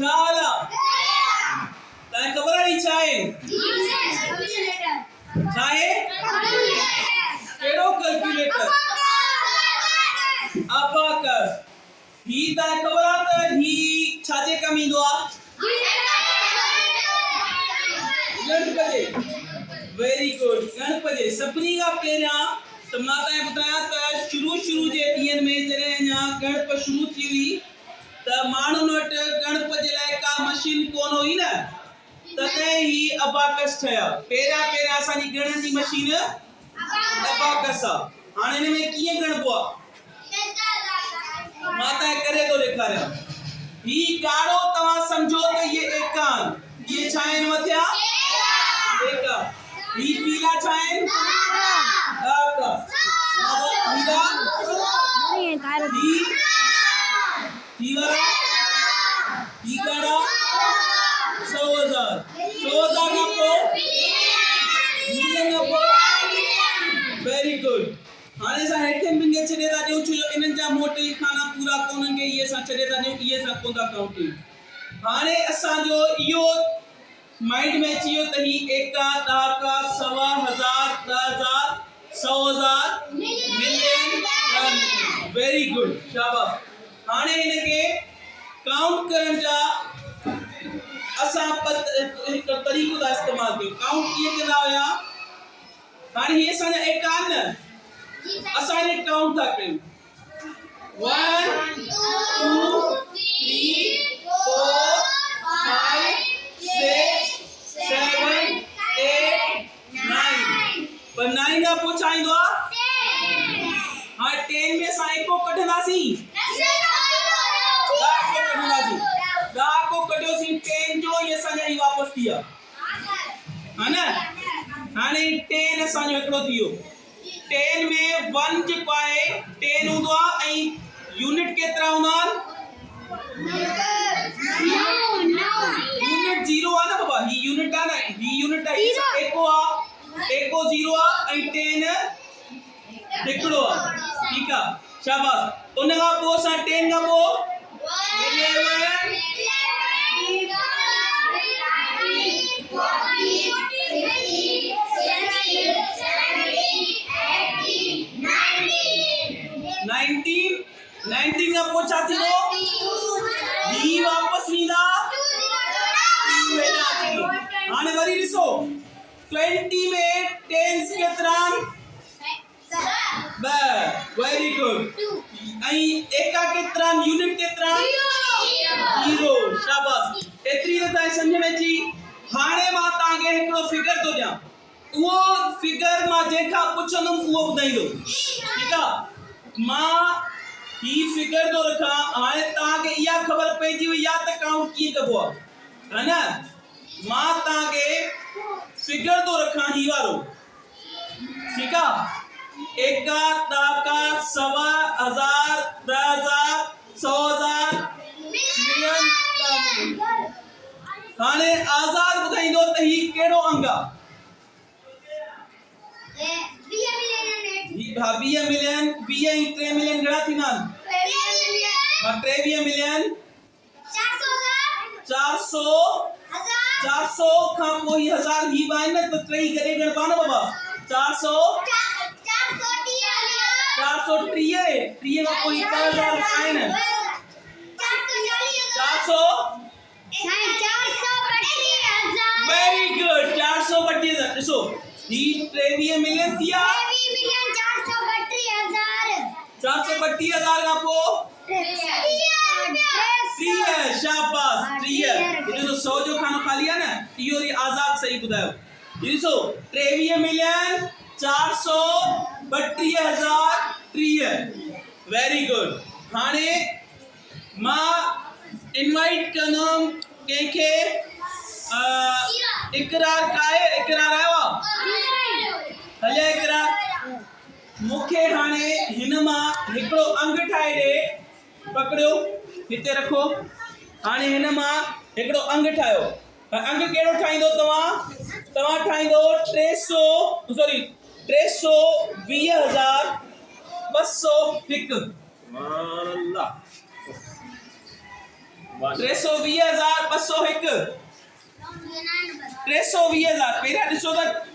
छाला ताए खबर आई छाए छाए केड़ो कैलकुलेटर अबाकस ही ताए खबर आ त ही छाजे कम इंदो आ गणपति वेरी गुड गणपति सभनी का पेरा तो माता बताया त शुरू जे ॾींहनि में जॾहिं अञा गणपति शुरू थी हुई त माण्हुनि वटि गणपति जे लाइ का मशीन कोन हुई न तॾहिं ही अबाकस ठहिया पहिरियां असांजी ॻणण जी मशीन अबाकस आहे हाणे हिन में कीअं ॻणबो आहे माता करे थो ॾेखारियां ही ॻाढ़ो तव्हां सम्झो त इहे एकान इहे छा आहिनि मथियां एका ही पीला छा आहिनि अबाकस हीरा ही वाला ही ॻाढ़ा 100,000 का पो नीले का पो वेरी गुड हाणे सा हेठे बिंगे छॾे था ॾियूं छो इन्हनि जा मोटे खाना पूरा कोन्हनि के इहे सां छॾे था ॾियूं इहे सां कोन था काउंटिंग हाणे असांजो इहो माइंड में अची वियो त ही एका ॾहाका 100,000 10,000 100,000 मिलियन वेरी गुड शाबाश हाणे इनके काउंट करण जा असां एक तरीक़ो दा इस्तेमाल कयो काउंट कीअं कंदा हुया हाणे हे असांजा एकान न असां इने काउंट था कयूं 1 2 3 4 5 6 7 8 9 पर 9 का पोइ छा ईंदो आहे हां 10 में असां एको कढंदासीं को कढियोसीं 10 जो ये असांजा ही वापस थिया है ना हाणे 10 असांजो हिकिड़ो थियो 10 में 1 जेको आहे 10 हूंदो आहे ऐं यूनिट केतिरा हूंदा आहिनि यूनिट 0 आहे न बाबा ही यूनिट आहे न ही यूनिट आहे एको 0 आहे ऐं 10 हिकिड़ो आहे ठीकु आहे शाबाश उन खां पोइ असां 10 खां पोइ 11 19 का पोछा थींदो ही वापस ईंदा हाणे वरी ॾिसो 20 में 10 केतिरा वेरी गुड ऐं एका केतिरा यूनिट केतिरा 0 शाबाश एतिरी त तव्हां सम्झ में अची हाणे मां तव्हांखे हिकिड़ो फिगर थो ॾियां उहो फिगर मां जंहिंखां पुछंदुमि उहो ॿुधाईंदो ठीकु आहे मां ही फिगर थो रखां हाणे तव्हांखे इहा ख़बर पइजी वई या त काउंट कीअं कबो आहे है न मां तव्हांखे फिगर थो रखां ही वारो ठीकु आहे एका ॾहाका 100,000 10,000 100,000 मिलियन हाणे आज़ाद ॿुधाईंदो त ही कहिड़ो अंग आहे 20 मिलियन 20 ऐं 3 मिलियन घणा थींदा आहिनि 23 मिलियन 400 खां पोइ 1000 ही आहिनि न त टई गॾे गणबा न बाबा 430 खां पोइ 1000 आहिनि 400 वेरी गुड 432,000 ॾिसो ही 23 मिलियन थिया 432,000 का पो 30 शाबाश 30 ये तो 100 जो खानो खाली है ना इहो आजाद सही बुधायो ॾिसो 23 मिलियन 432,030 वेरी गुड हाणे मां इनवाइट कंदुमि कंहिंखे इकरार आयो हले इकरार मूंखे हाणे हिन मां हिकिड़ो अंग ठाहे ॾे पकड़ियो हिते रखो हाणे हिन मां हिकिड़ो अंग ठाहियो अंग कहिड़ो ठाहींदो तव्हां ठाहींदो 320,201 320,201 201 320,000 पहिरियां ॾिसो त